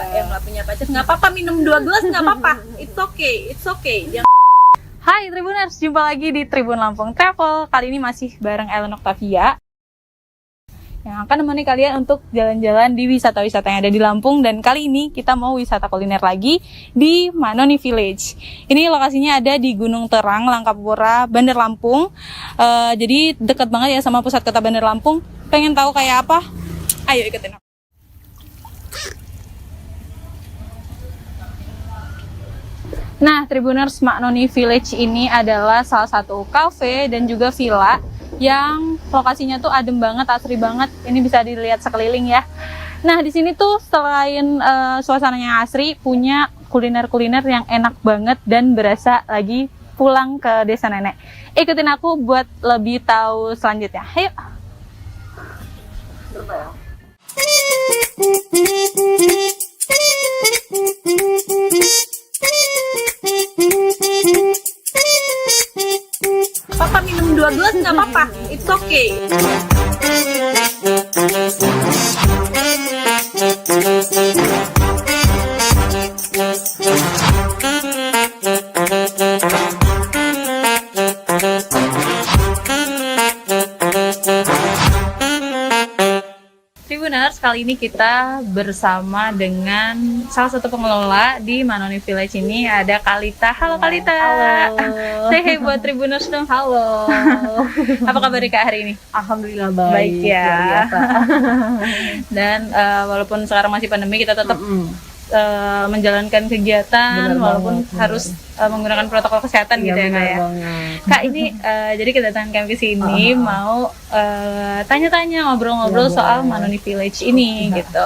yang nggak punya pacar nggak apa-apa, minum 2 gelas nggak apa-apa, it's okay. Hai Tribuners, jumpa lagi di Tribun Lampung Travel. Kali ini masih bareng Ellen Octavia yang akan menemani kalian untuk jalan-jalan di wisata-wisata yang ada di Lampung. Dan kali ini kita mau wisata kuliner lagi di Manoni Village. Ini lokasinya ada di Gunung Terang, Langkapura, Bandar Lampung. Jadi dekat banget ya sama pusat kota Bandar Lampung. Pengen tahu kayak apa? Ayo ikutin aku. Nah, Tribuners, Manoni Village ini adalah salah satu cafe dan juga villa yang lokasinya tuh adem banget, asri banget. Ini bisa dilihat sekeliling ya. Nah, di sini tuh selain suasananya asri, punya kuliner-kuliner yang enak banget dan berasa lagi pulang ke desa nenek. Ikutin aku buat lebih tahu selanjutnya. Ayo. Papa minum 2 gelas nggak apa-apa, it's okay. Tribuners, kali ini kita bersama dengan salah satu pengelola di Manoni Village ini, ada Kalita. Halo Kalita. Halo. Say hey buat Tribuners dong. Halo. Apa kabar Kak hari ini? Alhamdulillah baik. Baik ya. Luar biasa. Dan walaupun sekarang masih pandemi, kita tetap menjalankan kegiatan. Bener walaupun banget, harus menggunakan protokol kesehatan gitu ya Kak ya. Kak, ini jadi kedatangan kami ke sini mau tanya-tanya, ngobrol-ngobrol soal Manoni Village ini gitu.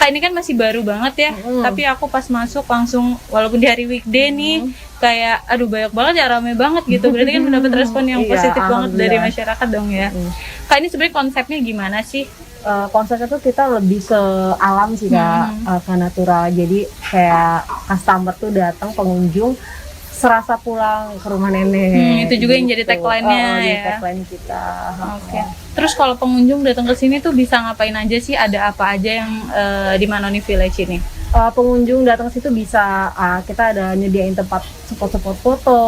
Kak, ini kan masih baru banget ya, tapi aku pas masuk langsung, walaupun di hari weekday nih, kayak aduh banyak banget ya, rame banget gitu. Berarti kan mendapat respon yang positif banget dari masyarakat dong ya. Kak, ini sebenarnya konsepnya gimana sih? Konsepnya tuh kita lebih ke alam sih Kak, ke natural. Jadi kayak customer tuh datang, pengunjung serasa pulang ke rumah nenek. Itu juga yang jadi tagline-nya ya. Tagline kita. Oke. Terus kalau pengunjung datang ke sini tuh bisa ngapain aja sih? Ada apa aja yang di Manoni Village ini? Pengunjung datang ke situ bisa, kita ada nyediain tempat spot-spot foto,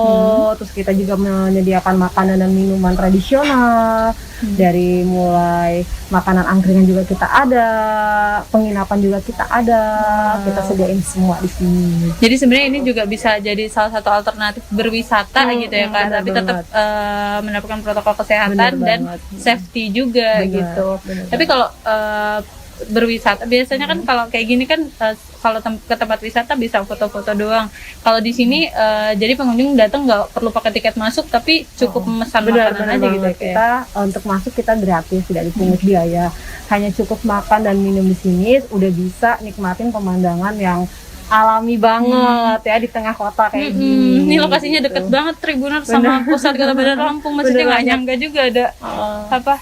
terus kita juga menyediakan makanan dan minuman tradisional, dari mulai makanan angkringan juga kita ada, penginapan juga kita ada, kita sediain semua di sini. Jadi sebenarnya ini juga bisa jadi salah satu alternatif berwisata gitu ya Kak, tapi tetap mendapatkan protokol kesehatan dan safety juga gitu. Tapi kalau berwisata biasanya kan kalau kayak gini kan kalau ke tempat wisata bisa foto-foto doang. Kalau di sini jadi pengunjung datang nggak perlu pakai tiket masuk, tapi cukup memesan makanan aja gitu ya. Kita untuk masuk kita gratis, tidak dipungut biaya. Hanya cukup makan dan minum di sini, udah bisa nikmatin pemandangan yang alami banget ya di tengah kota kayak gini. Ini lokasinya deket banget Tribuners sama pusat kota Bandar Lampung. Maksudnya nggak nyangka juga ada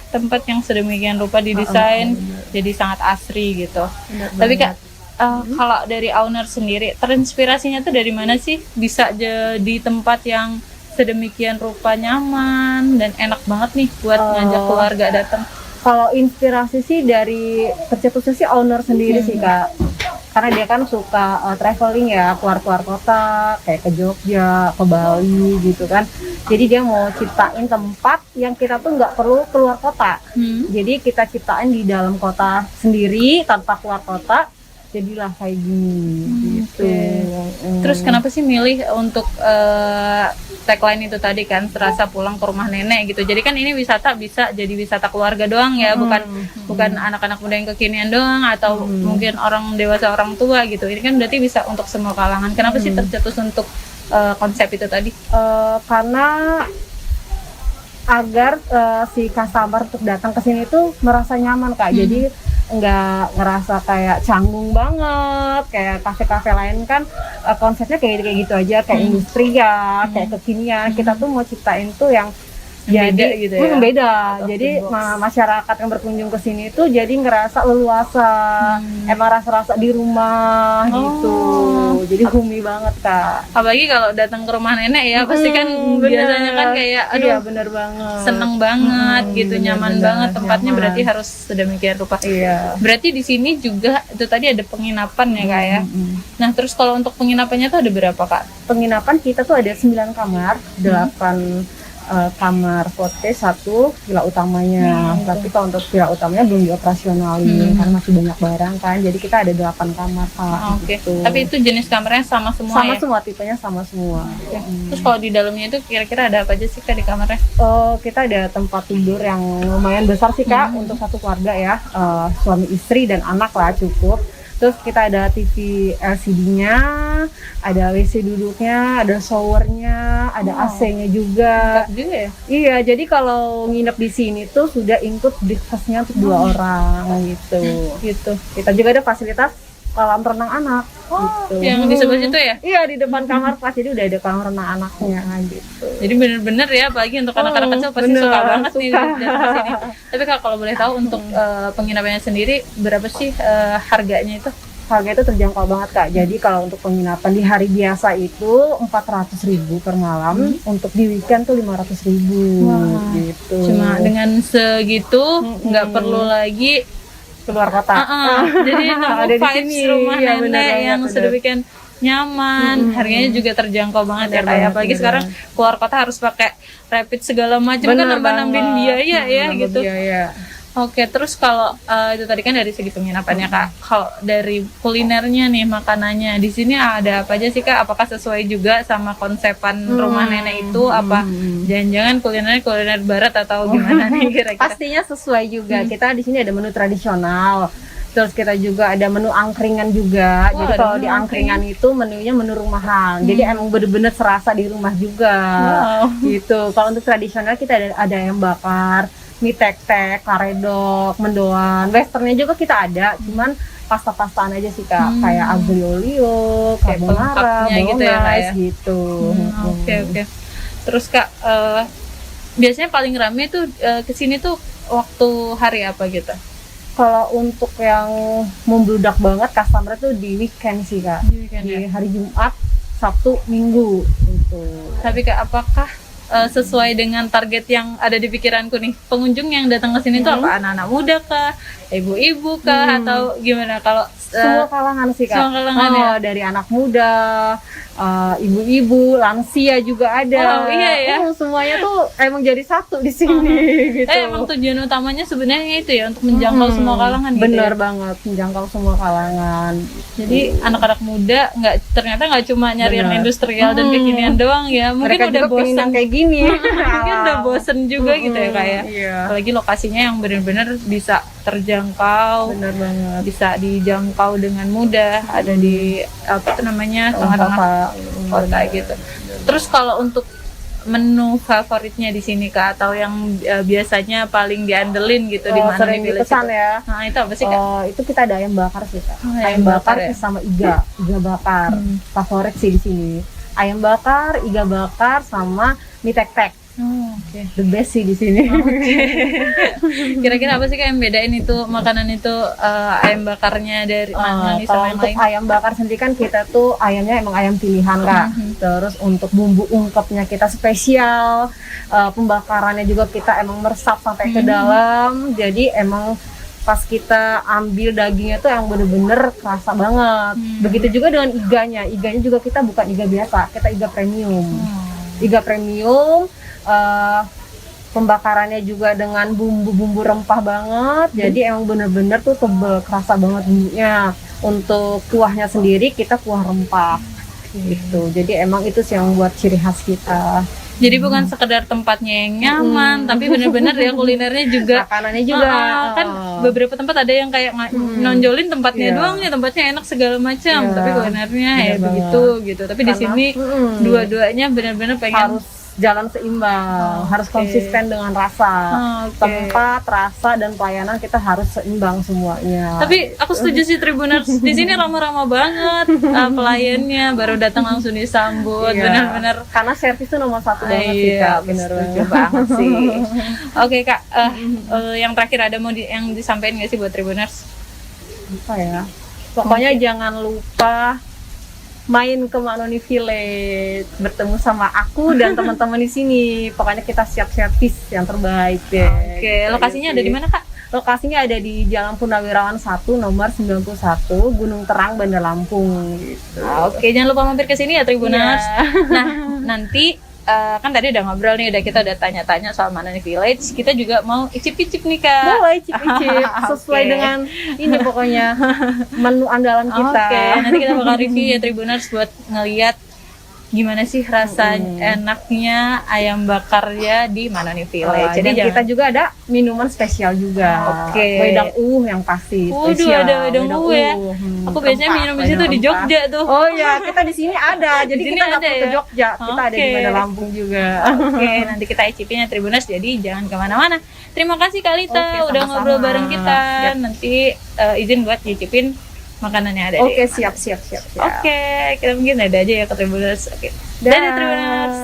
tempat yang sedemikian rupa didesain jadi sangat asri gitu. Tapi Kak, kalau dari owner sendiri, terinspirasinya tuh dari mana sih bisa jadi tempat yang sedemikian rupa nyaman dan enak banget nih buat ngajak keluarga datang? Kalau inspirasi sih dari tercetusnya sih owner sendiri sih Kak. Karena dia kan suka traveling ya, keluar-keluar kota, kayak ke Jogja, ke Bali gitu kan. Jadi dia mau ciptain tempat yang kita tuh nggak perlu keluar kota. Jadi kita ciptain di dalam kota sendiri, tanpa keluar kota. Jadilah kayak gini gitu. Terus kenapa sih milih untuk tagline itu tadi kan, serasa pulang ke rumah nenek gitu. Jadi kan ini wisata bisa jadi wisata keluarga doang ya, bukan anak-anak muda yang kekinian doang atau mungkin orang dewasa, orang tua gitu. Ini kan berarti bisa untuk semua kalangan. Kenapa sih tercetus untuk konsep itu tadi? Karena agar si customer untuk datang ke sini tuh merasa nyaman Kak. Jadi nggak ngerasa kayak canggung banget kayak kafe-kafe lain kan, konsepnya kayak gitu aja, kayak industri ya, kayak kekinian. Kita tuh mau ciptain tuh yang Yang beda gitu ya. Beda. Out of Jadi the box. masyarakat yang berkunjung ke sini tuh jadi ngerasa leluasa. Emang rasa-rasa di rumah gitu. Jadi homey banget, Kak. Apalagi kalau datang ke rumah nenek ya, pasti kan Bener. biasanya kan kayak aduh Iya, bener banget. seneng banget gitu, nyaman bener-bener banget tempatnya, nyaman. berarti harus sedemikian rupa. Iya. Berarti di sini juga itu tadi ada penginapan ya Kak ya. Nah, terus kalau untuk penginapannya tuh ada berapa Kak? Penginapan kita tuh ada 9 kamar, 8 kamar forte, 1 villa utamanya. Tapi kalau untuk villa utamanya belum dioperasionalin karena masih banyak barang kan. Jadi kita ada 8 kamar, Kak. Oke. gitu. Tapi itu jenis kamarnya sama semua sama ya? semua, tipenya sama semua. Terus kalau di dalamnya itu kira-kira ada apa aja sih Kak di kamarnya? Kita ada tempat tidur yang lumayan besar sih, Kak, untuk satu keluarga ya. Suami istri dan anak lah cukup. Terus kita ada TV LCD-nya, ada WC duduknya, ada showernya, ada AC-nya juga. Lengkap juga ya? Iya, jadi kalau nginep di sini tuh sudah include breakfast-nya untuk 2 orang gitu. Gitu. Kita juga ada fasilitas kolam renang anak. gitu. Yang di sebelah situ ya? Iya, di depan kamar pas, jadi udah ada kolam renang anaknya gitu. Jadi bener-bener ya, apalagi untuk anak-anak kecil pasti bener, suka banget nih suka. datang ke sini. Tapi Kak, kalau boleh tahu untuk penginapannya sendiri berapa sih harganya itu? Harga itu terjangkau banget, Kak. Jadi kalau untuk penginapan di hari biasa itu 400.000 per malam, untuk di weekend tuh 500.000 Wah, gitu. Cuma dengan segitu nggak perlu lagi keluar kota. Jadi Ada nemu di vibes sini. rumah Iya, bener nenek banget, yang bener. sedemikian nyaman, harganya juga terjangkau banget ya Bener kayak banget, apalagi bener sekarang keluar kota harus pakai rapid segala macam kan Bener nambah-nambahin banget. biaya ya Nambah gitu. biaya. Oke, terus kalau itu tadi kan dari segi penginapannya Kak, kalau dari kulinernya nih, makanannya di sini ada apa aja sih Kak? Apakah sesuai juga sama konsepan rumah nenek itu? Apa jangan-jangan kulinernya kuliner barat atau gimana nih kira-kira? Pastinya sesuai juga. Kita di sini ada menu tradisional. Terus kita juga ada menu angkringan juga. Wah, Jadi ada kalau menu di angkringan itu menunya menu rumahan. Jadi emang bener-bener serasa di rumah juga. Wow. Gitu. Kalau untuk tradisional kita ada ayam bakar, mie tek-tek, karedok, mendoan. Westernnya juga kita ada, cuman pasta-pastaan aja sih, Kak. Kayak aglio olio, Kayak carbonara, pelengkapnya gitu ya, Kak, ya? bolognese gitu. Oke. Terus Kak, biasanya paling rame tuh kesini tuh waktu hari apa gitu? Kalau untuk yang membludak banget customer tuh di weekend sih, Kak. Di weekend Di ya? hari Jumat, Sabtu, Minggu gitu. Tapi Kak, apakah sesuai dengan target yang ada di pikiranku nih, pengunjung yang datang ke sini tuh apa anak-anak muda kah, ibu-ibu kah, atau gimana? Kalau Semua kalangan sih, Kak. semua kalangan ya? Dari anak muda, ibu-ibu, lansia juga ada. Wow, iya ya. Semuanya tuh emang jadi satu di sini gitu. emang tujuan utamanya sebenarnya itu ya, untuk menjangkau semua kalangan gitu Bener ya? banget, menjangkau semua kalangan. Jadi anak-anak muda ternyata nggak cuma nyari yang Bener. industrial dan kekinian doang ya, mungkin Mereka udah juga pengen bosen yang kayak gini. mungkin udah bosen juga gitu ya Kak ya. Iya. Apalagi lokasinya yang benar-benar bisa terjangkau, Bener banget. bisa dijangkau dengan mudah, ada di apa tuh namanya, tengah-tengah kota gitu. Terus kalau untuk menu favoritnya di sini Kak, atau yang biasanya paling diandelin gitu di mana sering nih Village dipesan itu? ya. Nah, itu apa sih Kak? Itu kita ada ayam bakar sih, Kak. ayam Ayam bakar bakar ya? sama iga bakar. Favorit sih di sini. Ayam bakar, iga bakar sama mie tek-tek. Oke. The best sih di sini. Kira-kira apa sih Kak yang bedain itu makanan itu ayam bakarnya dari mana nih Kalau sama yang untuk lain? ayam bakar sendiri kan kita tuh ayamnya emang ayam pilihan, Kak. Terus untuk bumbu ungkepnya kita spesial, pembakarannya juga kita emang meresap sampai ke dalam. Jadi emang pas kita ambil dagingnya tuh yang bener-bener kerasa banget. Begitu juga dengan iganya juga kita bukan iga biasa, kita iga premium. Iga premium, pembakarannya juga dengan bumbu-bumbu rempah banget. Jadi emang bener-bener tuh tebel, kerasa banget bumbunya. Untuk kuahnya sendiri kita kuah rempah gitu. Jadi emang itu sih yang buat ciri khas kita. Jadi bukan sekedar tempatnya yang nyaman, tapi bener-bener ya kulinernya juga. Makanannya juga. Kan beberapa tempat ada yang kayak nonjolin tempatnya Iya. doang nih, tempatnya enak segala macam, Iya. tapi kulinernya ya Bener begitu gitu. Tapi di Karena, sini dua-duanya benar-benar pengen harus jalan seimbang, harus Oke. konsisten dengan rasa. Oke. Tempat, rasa, dan pelayanan kita harus seimbang semuanya. Tapi aku setuju sih Tribuners, di sini ramah-ramah banget, pelayannya baru datang langsung disambut, Iya. benar-benar. Karena servis itu nomor satu banget sih Iya, Kak, bener setuju banget sih. Oke Kak, yang terakhir ada mau yang disampaikan nggak sih buat Tribuners? Apa ya? Pokoknya jangan lupa main ke Manoni Village, bertemu sama aku dan teman-teman di sini. Pokoknya kita siap servis yang terbaik deh. Oke, lokasinya ada di mana Kak? Lokasinya ada di Jalan Purnawirawan 1 nomor 91 Gunung Terang, Bandar Lampung gitu. Oke, jangan lupa mampir ke sini ya Tribuners. Iya. Nah, nanti kan tadi udah ngobrol nih, kita udah tanya-tanya soal Manoni Village. Kita juga mau icip-icip nih Kak. Boleh icip-icip sesuai Oke. dengan ini pokoknya menu andalan kita. Oke, nanti kita bakal review ya Tribuners buat ngeliat gimana sih rasa enaknya ayam bakarnya di Manoni Village. Jadi Jadi kita juga ada minuman spesial juga. Oke. Wedang yang pasti Waduh, spesial. ada wedang ya. Aku biasanya minum di situ di Jogja tuh. Oh ya, kita di sini ada. Jadi Di sini kita nggak ada perlu ke ya? Jogja, kita ada di Oke. Bandar Lampung juga. Oke, nanti kita icipin ya Tribuners, jadi jangan kemana-mana. Terima kasih Kak Lita Oke, udah sama-sama. ngobrol bareng kita. Ya. Nanti izin buat nyicipin makanannya ada Oke, di siap. Oke, kita mungkin ada aja ya ke Tribuners. Oke, dadah Tribuners.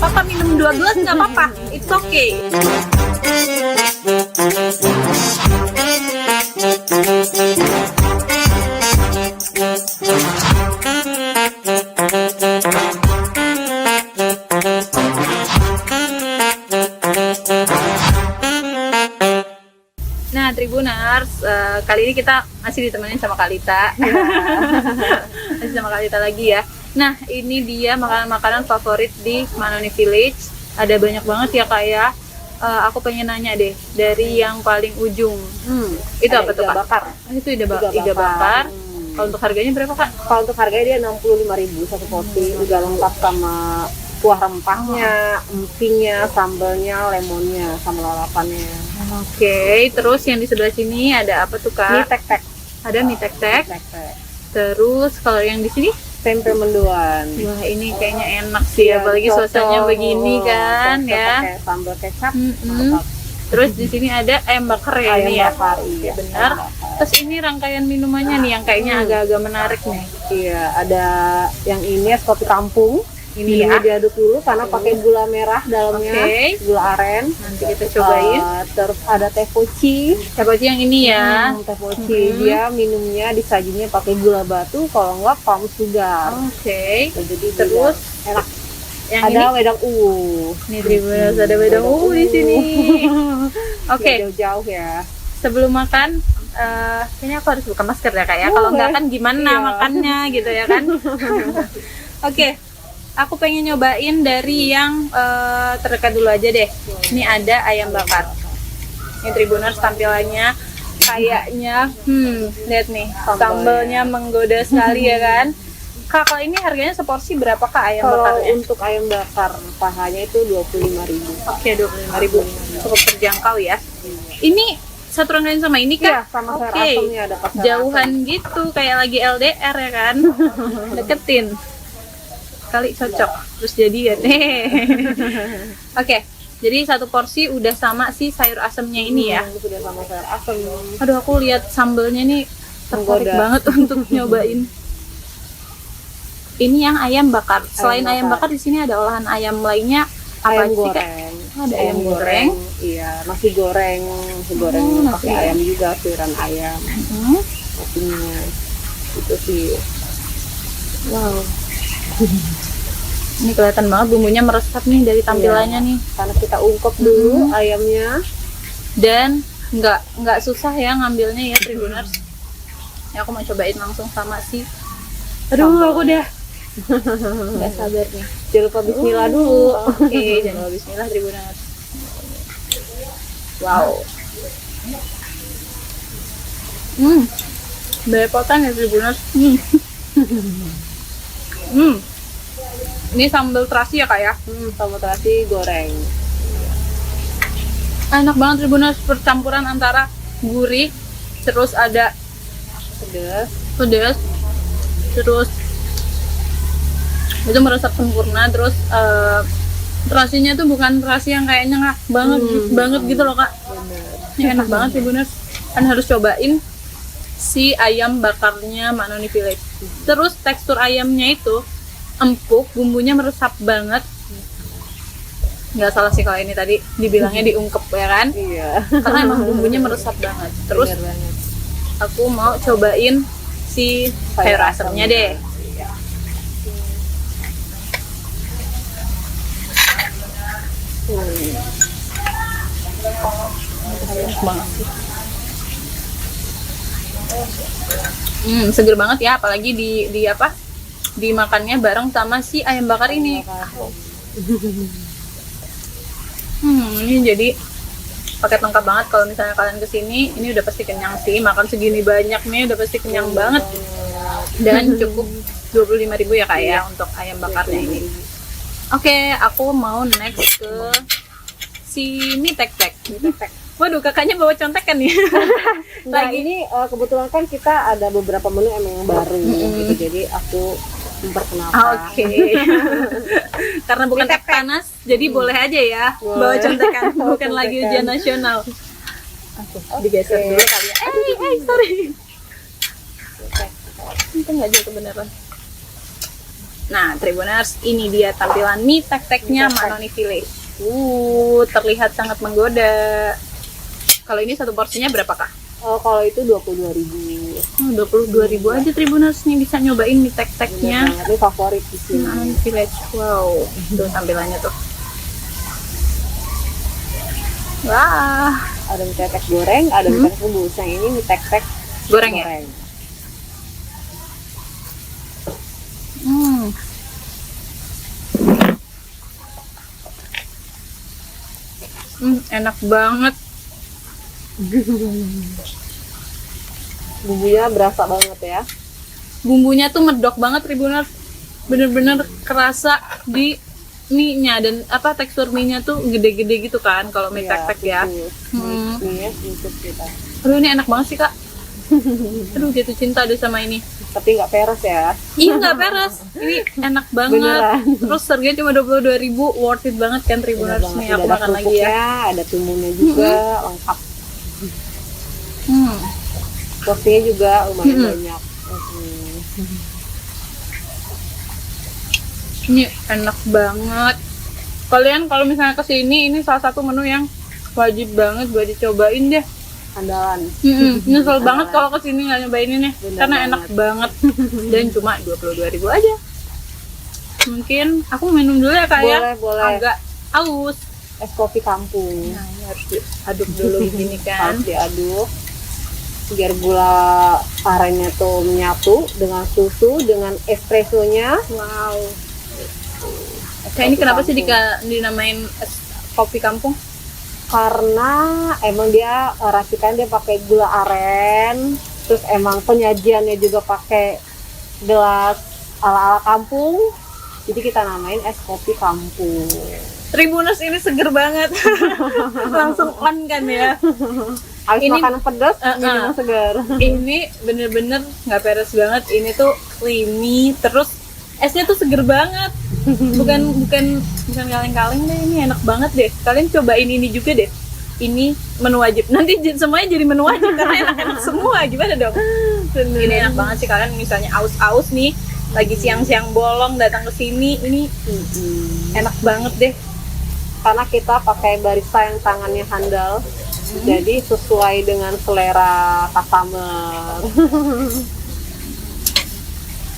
Papa minum 2 gelas nggak apa-apa, it's okay. Nah, Tribuners, kali ini kita masih ditemenin sama Kalita. Masih sama Kalita lagi ya. Nah, ini dia makanan-makanan favorit di Manoni Village. Ada banyak banget ya Kak ya. Aku pengen nanya deh, dari yang paling ujung. Itu Ada apa tuh iga Kak? bakar. Itu Iga iga bakar. bakar. Kalau untuk harganya berapa Kak? Kalau untuk harganya dia 65.000 satu porsi, udah lengkap sama kuah rempahnya, empingnya, sambalnya, lemonnya, sama lalapannya. Oke, terus yang di sebelah sini ada apa tuh Ini Kak? tek-tek. Ada mie tek-tek. Tek-tek. Terus kalau yang di sini, Tempe mendoan. wah ini kayaknya enak sih, Iya, apalagi cocok. suasananya begini kan Cocok ya. pakai sambal kecap. Mm-mm. mantap. Terus di sini ada ayam bakar ya Ayam ini ya. bakar, iya. Benar. Ayam bakar. Terus ini rangkaian minumannya nih yang kayaknya agak-agak menarik nih. Iya, ada yang ini es kopi kampung. Ini Minumnya ya. diaduk dulu karena pakai gula merah dalamnya, Oke. gula aren. Nanti kita cobain. Terus ada teh poci. Coba yang ini ya. Teh poci dia minumnya disajinya pakai gula batu, kalau enggak palm sugar. Oke. Jadi Terus juga enak. yang Ada ini wedang nih Tribuners, ada wedang di sini. Oke. Jauh-jauh ya. Sebelum makan kayaknya aku harus buka masker ya Kak ya. Kalau Boleh. enggak kan gimana Iya. makannya gitu ya kan. Oke. Aku pengen nyobain dari yang terdekat dulu aja deh. Ini ada ayam bakar. Ini Tribuners tampilannya kayaknya lihat nih, sambalnya menggoda sekali ya kan. Kak, kalau ini harganya seporsi berapa Kak ayam Kalau bakarnya? untuk ayam bakar pahanya itu 25.000. Oke, 25.000. Cukup terjangkau ya. Ini satu rangkaian sama ini Iya, Kak? sama sayur Oke. asemnya ada pas sayur Jauhan gitu, kayak lagi LDR ya kan. Deketin. Kali cocok. Terus jadian. Oke. Jadi satu porsi udah sama si sayur asemnya ini ya. Sudah sama sayur asem. Aduh, aku lihat sambelnya nih tertarik Menggoda. banget untuk nyobain. Ini yang ayam bakar. Selain ayam bakar. bakar di sini ada olahan ayam lainnya. Apa Ayam aja sih, Kak? goreng. Ada ayam goreng. Iya, nasi goreng. Nasi goreng nasi pakai goreng. ayam juga, sayuran ayam. Hmm. Nasinya itu sih. Wow. Ini kelihatan banget bumbunya meresap nih dari tampilannya nih. Karena kita ungkep dulu ayamnya. Dan nggak susah ya ngambilnya ya Tribuners. Ya aku mau cobain langsung sama si. Aduh, aku udah nggak sabar nih. Jangan lupa bismillah dulu. Oke, jangan lupa bismillah Tribuners. Wow. Belepotan ya Tribuners. Ini sambal terasi ya Kak ya? Sambal terasi goreng. Enak banget Tribuners, percampuran antara gurih, terus ada pedas, terus itu meresap sempurna, terus terasinya tuh bukan terasi yang kayak nyengah banget gitu loh kak. Ini enak banget Tribuners, kan harus cobain si ayam bakarnya Mak Noni Village. Terus tekstur ayamnya itu empuk, bumbunya meresap banget. Nggak salah sih kalau ini tadi dibilangnya diungkep ya kan? Iya. Karena emang bumbunya meresap banget. Terus aku mau cobain si sayur asemnya deh. Enak banget sih. Seger banget ya, apalagi di apa? Dimakannya bareng sama si ayam bakar ini. Ini jadi paket lengkap banget kalau misalnya kalian kesini. Ini udah pasti kenyang sih, makan segini banyak nih udah pasti kenyang banget. Dan cukup 25.000 ya kak ya untuk ayam bakarnya ini. Oke, aku mau next ke si mie tek-tek. Waduh, kakaknya bawa contekan nih. Nah, ini kebetulan kan kita ada beberapa menu emang yang baru gitu. Jadi aku memperkenalkan. Oke. Karena bukan teh panas, jadi boleh aja ya bawa contekan, bukan lagi ujian nasional. Digeser dulu kali ya. Sorry. Itu nggak jatuh beneran. Nah, Tribuners, ini dia tampilan mie tek-teknya Mak Noni Village. Terlihat sangat menggoda. Kalau ini satu porsinya berapa kak? Kalau itu 22.000. 22.000 aja Tribuners nih bisa nyobain mie tek-teknya. Ini favorit di sini. Mak Noni Village. Wow, tuh tampilannya tuh. Wah, Ada mie tek-tek goreng, ada mie tek-tek rebus. Yang ini mie tek-tek goreng ya? Enak banget. Bumbunya berasa banget ya. Bumbunya tuh medok banget Tribuners. Bener-bener kerasa di mie-nya, dan apa tekstur mie-nya tuh gede-gede gitu kan kalau mie tek-tek ya. Mie-nya sedikit kita. Aduh, ini enak banget sih kak. Aduh, jatuh cinta deh sama ini. Tapi nggak peres ya. Iya, nggak peres. Ini enak banget. Beneran. Terus harganya cuma 22.000, worth it banget kan Tribuners nih. Aku makan lagi ya. Ada timunnya juga, lengkap. Porsinya juga lumayan banyak. Ini enak banget. Kalian kalau misalnya kesini, ini salah satu menu yang wajib banget buat dicobain deh. Andalan. Nyesel banget kalau kesini nggak nyobain ini, karena enak banget. Dan cuma 22.000 aja. Mungkin aku minum dulu ya kak ya. Boleh. Agak aus. Es kopi kampung. Nah, ini harus diaduk dulu begini kan. Harus diaduk biar gula arennya tuh menyatu dengan susu, dengan espressonya. Wow. Kayak ini kenapa sih dinamain es kopi kampung? Karena emang dia racikan dia pakai gula aren, terus emang penyajiannya juga pakai gelas ala-ala kampung, jadi kita namain es kopi kampung. Tribuners, ini seger banget. Langsung on kan ya. Habis Ini makan pedas, minuman segar. Ini bener-bener nggak peres banget. Ini tuh creamy, terus esnya tuh seger banget. Bukan kaleng-kaleng deh, ini enak banget deh. Kalian cobain ini juga deh. Ini menu wajib. Nanti semuanya jadi menu wajib karena enak-enak semua. Gimana dong? Ini enak banget sih, kalian misalnya aus-aus nih, lagi siang-siang bolong datang ke sini, ini enak banget deh. Karena kita pakai barista yang tangannya handal, jadi sesuai dengan selera customer.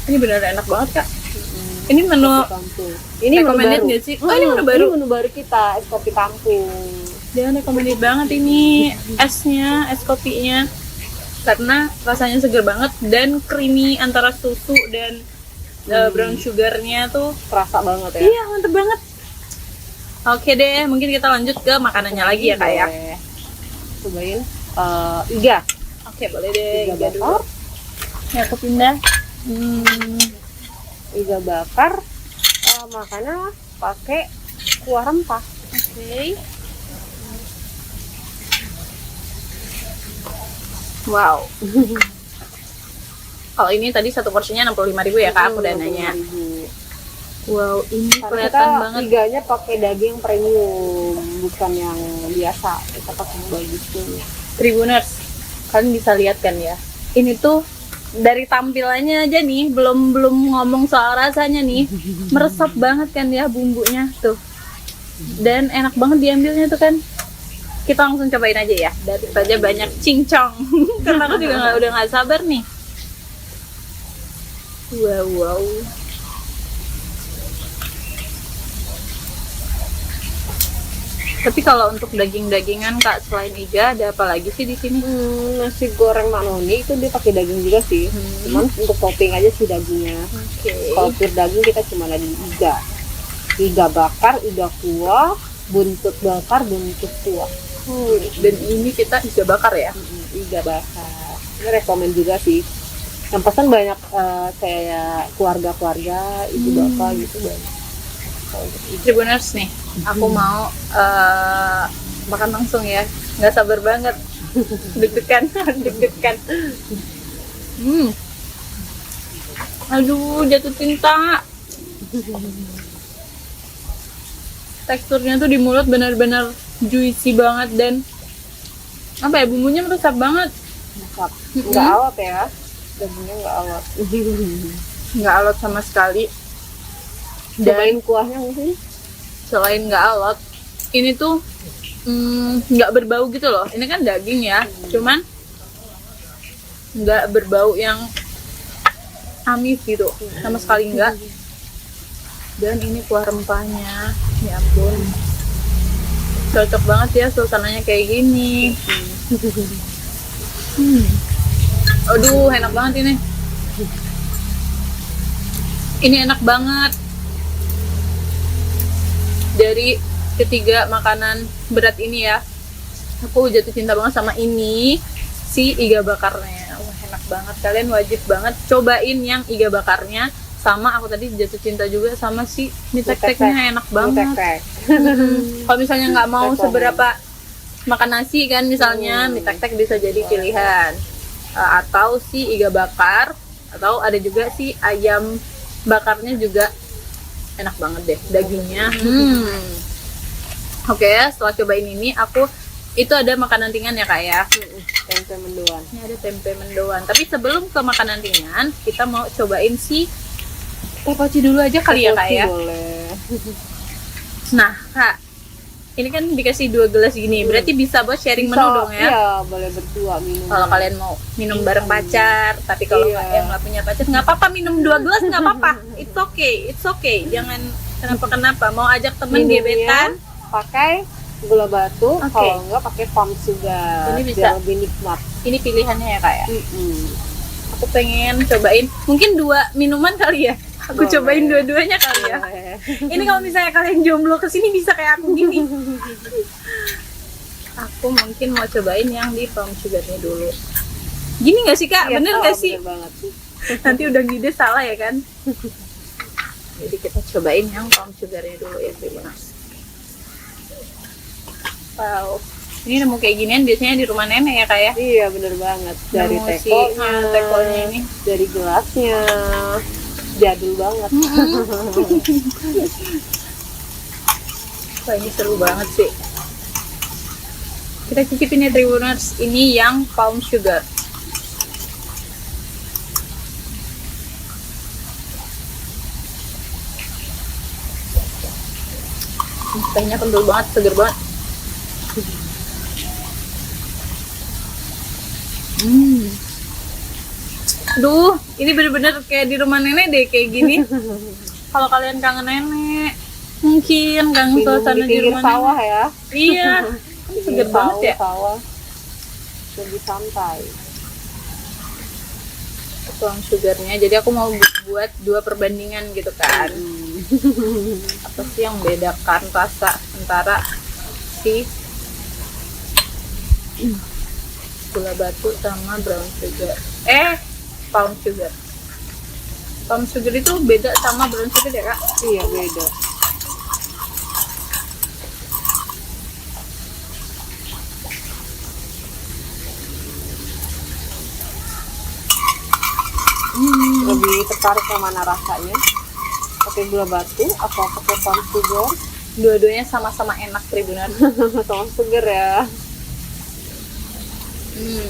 Ini bener enak banget kak. Ini menu Ini menu recommended baru. nggak sih? Oh, ini menu baru. Ini menu baru kita, es kopi kampung. Dia recommended banget ini esnya, es kopinya, karena rasanya seger banget dan creamy antara susu dan brown sugarnya tuh Terasa banget ya. iya mantep banget. Oke deh, mungkin kita lanjut ke makanannya lagi ya kak ya. Boleh. Cobain iga. Oke, boleh deh. Iga Dulu. bakar. Ya, aku pindah. Iga bakar. Makannya pakai kuah rempah. Oke. Wow. Kalau ini tadi satu porsinya 65.000 ya kak, aku udah nanya. 65.000. Wow, ini Karena kelihatan kita banget. iganya pakai daging premium, bukan yang biasa. Kita pakai yang bagus tuh. Tribuners, kalian bisa lihat kan ya. Ini tuh dari tampilannya aja nih, belum ngomong soal rasanya nih, meresap banget kan ya bumbunya tuh. Dan enak banget diambilnya tuh kan. Kita langsung cobain aja ya, daripada banyak cincong. Karena aku juga udah nggak sabar nih. Wow. Tapi kalau untuk daging-dagingan kak, selain iga ada apa lagi sih di sini? Nasi goreng maknoni itu dia pakai daging juga sih. Cuman untuk topping aja sih dagingnya. Oke. Kalau pure daging kita cuma ada di iga bakar, iga kuah, buntut bakar, buntut kuah. Dan ini kita iga bakar ya? Iga bakar. Ini rekomen juga sih. Yang pesan banyak kayak keluarga-keluarga, ibu bapak gitu banyak. Tribuners nih, aku mau makan langsung ya, nggak sabar banget, deg-degan. Aduh, jatuh cinta. Teksturnya tuh di mulut benar-benar juicy banget dan apa ya, bumbunya meresap banget. Mantap. Nggak alot ya, dagingnya nggak alot. Nggak alot sama sekali. Cobain kuahnya mungkin. Selain nggak alot, ini tuh nggak berbau gitu loh. Ini kan daging ya, cuman nggak berbau yang amis gitu, sama sekali nggak. Dan ini kuah rempahnya, ya ampun, cocok banget ya suasananya kayak gini. Aduh, enak banget ini. Ini enak banget. Dari ketiga makanan berat ini ya, aku jatuh cinta banget sama ini, si iga bakarnya. Wah, enak banget. Kalian wajib banget cobain yang iga bakarnya. Sama aku tadi jatuh cinta juga sama si mie tek-teknya, enak banget. Kalau misalnya nggak mau seberapa makan nasi kan, misalnya mie tek-tek bisa jadi pilihan. Atau si iga bakar, atau ada juga si ayam bakarnya juga enak banget deh dagingnya. Oke, setelah cobain ini aku itu ada makanan ringan ya kak ya. Tempe mendoan. Ini ada tempe mendoan. Tapi sebelum ke makanan ringan, kita mau cobain si tepoci dulu aja kali ya kak ya. Boleh. Nah kak, ini kan dikasih 2 gelas gini, berarti bisa buat sharing menu dong ya? Iya, boleh berdua minum. Kalau kalian mau minum bareng pacar, tapi kalau yang nggak punya pacar nggak apa-apa, minum 2 gelas nggak apa-apa. It's okay. Jangan kenapa. Mau ajak temen Minumnya gebetan, pakai gula batu, Oke. kalau enggak pakai palm sugar. Ini bisa. Biar lebih nikmat. ini pilihannya ya kak ya. Aku pengen cobain mungkin 2 minuman kali ya. Aku Boleh. cobain dua-duanya kali ya. Ini kalau misalnya kalian jomblo kesini bisa kayak aku gini. Aku mungkin mau cobain yang di palm sugarnya dulu. Gini nggak sih kak? Iya, Bener nggak sih? Bener banget. Nanti udah ngide salah ya kan? Jadi kita cobain yang palm sugarnya dulu ya Tribuners. Wow, ini nemu kayak ginian biasanya di rumah nenek ya kak ya? Iya, bener banget. Dari Nemu si tekonya, tekonya ini. dari gelasnya, jadul banget. Wah ini seru banget sih. Kita cicipin ya Tribuners, ini yang palm sugar. Tehnya kental banget, seger banget. Duh, ini bener-bener kayak di rumah nenek deh kayak gini. Kalau kalian kangen nenek, mungkin kangen Minum suasana di di pinggir rumah sawah nenek. ya. Iya, seger banget ya. Sawah. Lebih santai. Tuang sugarnya, jadi aku mau buat 2 perbandingan gitu kan. Apa sih yang bedakan rasa antara si gula batu sama brown sugar, palm sugar. Palm sugar itu beda sama brown sugar ya kak? Iya, beda. Lebih tertarik yang mana rasanya? Pakai gula batu atau pakai palm sugar? Dua-duanya sama-sama enak Tribuners. Sama seger ya.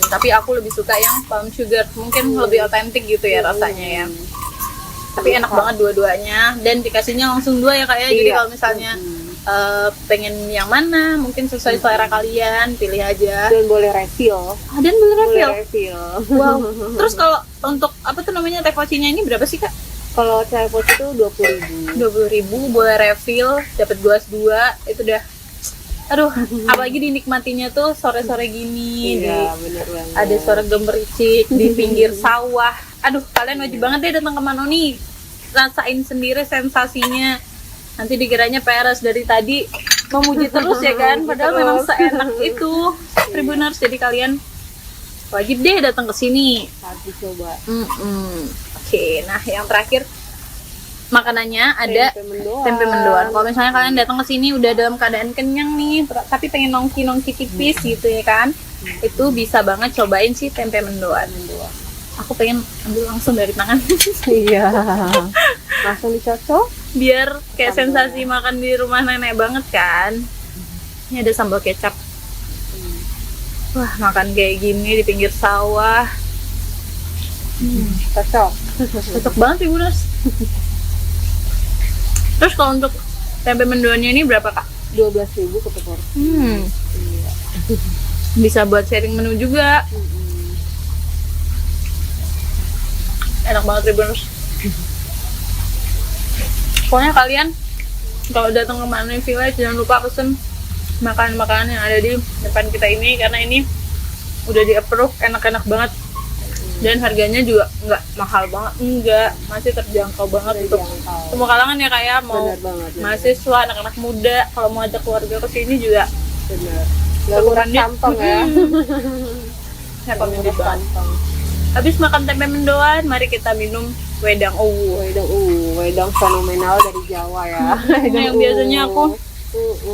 Tapi aku lebih suka yang palm sugar, mungkin lebih otentik gitu ya rasanya ya. Tapi enak banget dua-duanya, dan dikasihnya langsung 2 ya Kak ya. Jadi Iya. kalau misalnya pengen yang mana, mungkin sesuai selera kalian, pilih aja. Dan boleh refill. Dan boleh refill. Refill. Wow. Terus kalau untuk apa tuh namanya teh pocinya ini berapa sih Kak? Kalau chai pochi itu 20.000. 20.000, boleh refill, dapat gelas 2, itu udah. Aduh, apalagi dinikmatinya tuh sore-sore gini. Iya, bener banget. Ada suara gemericik di pinggir sawah. Aduh, kalian wajib banget deh datang ke Manoni. Rasain sendiri sensasinya. Nanti dikiranya peres dari tadi memuji terus ya kan, padahal memang seenak itu Tribuners. Jadi kalian wajib deh datang ke sini. Harus dicoba. Oke, nah yang terakhir makanannya ada tempe mendoan. Kalau misalnya kalian datang ke sini udah dalam keadaan kenyang nih, tapi pengen nongki-nongki tipis gitu ya kan, itu bisa banget cobain sih tempe mendoan. Aku pengen ambil langsung dari tangan. Iya. Langsung dicocok. Biar kayak sensasi makan di rumah nenek banget kan. Ini ada sambal kecap. Wah, makan kayak gini di pinggir sawah. Cocok. Cocok banget Tribuners. Terus kalau untuk tempe mendoannya ini berapa Kak? 12.000 ke porsi. Iya. Bisa buat sharing menu juga. Enak banget Tribuners. Pokoknya kalian kalau datang ke Manoni Village jangan lupa pesen makanan-makanan yang ada di depan kita ini, karena ini udah di approve, enak-enak banget. Dan harganya juga nggak mahal banget, enggak, masih terjangkau banget untuk semua kalangan ya kayak mau mahasiswa, anak-anak muda, kalau mau ajak keluarga ke sini juga bener. Gak kurang kantong ya. Rekomendasi banget. Habis makan tempe mendoan, mari kita minum wedang uwu. Wedang fenomenal dari Jawa ya. Yang biasanya aku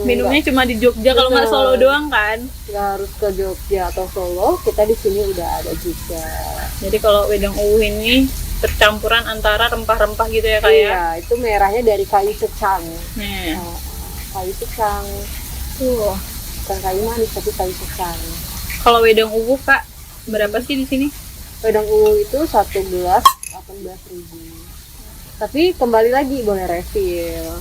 minumnya cuma di Jogja, kalau nggak Solo doang kan. Nggak harus ke Jogja atau Solo, kita di sini udah ada juga. Jadi kalau wedang uwu ini percampuran antara rempah-rempah gitu ya kayak. Iya, itu merahnya dari kayu secang. Nih. Kayu secang. Tuh, bukan kayu manis tapi kayu secang. Kalau wedang uwu Kak, berapa sih di sini? Wedang uwu itu 1 gelas 18.000. Tapi kembali lagi boleh refill.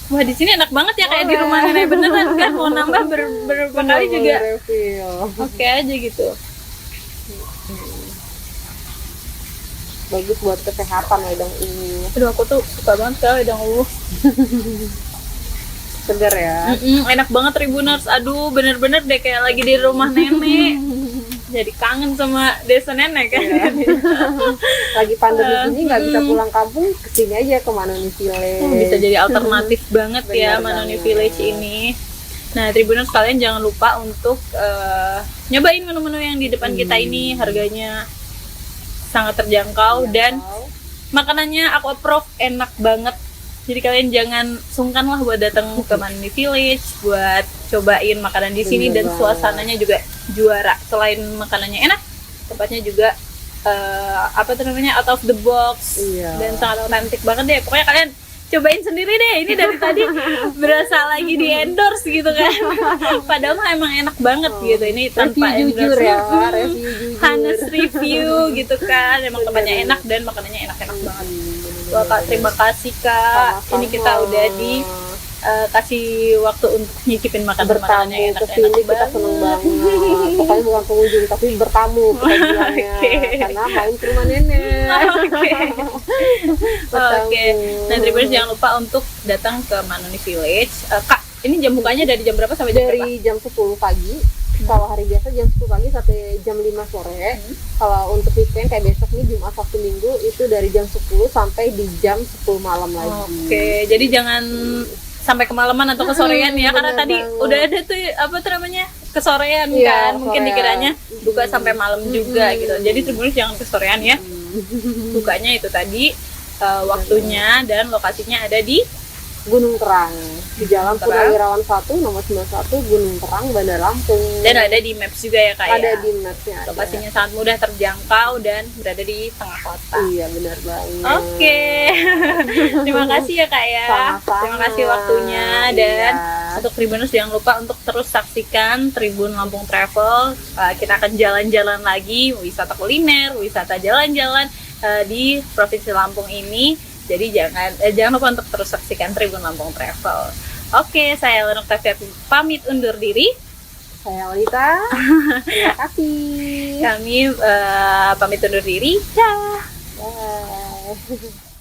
Wah, di sini enak banget ya kayak di rumah nenek beneran kan, mau nambah berapa kali juga. Oke aja gitu. Bagus buat kesehatan wedang uwu. Aduh, aku tuh suka banget kan wedang uwu. Segar ya. Enak banget Tribuners. Aduh, bener-bener deh kayak lagi di rumah nenek. Jadi kangen sama desa nenek kan. Ya. Lagi pandemi ini nggak bisa pulang kampung, kesini aja ke Manoni Village. Bisa jadi alternatif banget ya Manoni Village ini. Nah, Tribuners kalian jangan lupa untuk nyobain menu-menu yang di depan kita ini. Harganya sangat terjangkau dan makanannya aku approve, enak banget. Jadi kalian jangan sungkan lah buat datang ke Manoni Village, buat cobain makanan di sini. Dan suasananya juga juara. Selain makanannya enak, tempatnya juga apa tuh namanya, out of the box. Dan sangat otentik banget deh. Pokoknya kalian cobain sendiri deh. Ini dari tadi berasa lagi di endorse gitu kan. Padahal mah emang enak banget gitu. Ini tanpa jujur ya, honest review gitu kan. Emang tempatnya enak dan makanannya enak-enak banget. Wah Kak, terima kasih Kak. Ini kita udah kasih waktu untuk nyicipin makanannya yang enak-enak kesini, kita seneng banget. Pokoknya bukan pengunjung tapi bertamu kita bilangnya. Karena main ke rumah nenek. Oke. Nah, Tribuners jangan lupa untuk datang ke Manoni Village. Kak, ini jam bukanya dari jam berapa sampai jam berapa? Dari jam 10 pagi. Kalau hari biasa jam 10 pagi sampai jam 5 sore. Kalau untuk weekend kayak besok nih Jumat Sabtu Minggu itu dari jam 10 sampai di jam 10 malam lagi. Oke, jadi jangan sampai kemalaman atau kesorean ya, karena tadi udah ada tuh apa tuh namanya, kesorean kan. Mungkin dikiranya buka sampai malam juga gitu. Jadi Tribuners jangan kesorean ya. Bukanya itu tadi waktunya dan lokasinya ada di Gunung Terang di Jalan Gunung Terang. Purnawirawan 1 nomor 91 Gunung Terang, Bandar Lampung. Dan ada di Maps juga ya Kak ya? Ada di mapnya. ada. Lokasinya sangat mudah terjangkau dan berada di tengah kota. Iya benar banget. Oke, terima kasih ya Kak ya. Sama-sama. Terima kasih waktunya dan Iya. untuk Tribuners jangan lupa untuk terus saksikan Tribun Lampung Travel. Kita akan jalan-jalan lagi, wisata kuliner, wisata jalan-jalan di Provinsi Lampung ini. Jadi jangan lupa untuk terus saksikan Tribun Lampung Travel. Oke, saya Lenok Tafia pamit undur diri. Saya Walita. Terima kasih. Kami pamit undur diri. Dah. Bye.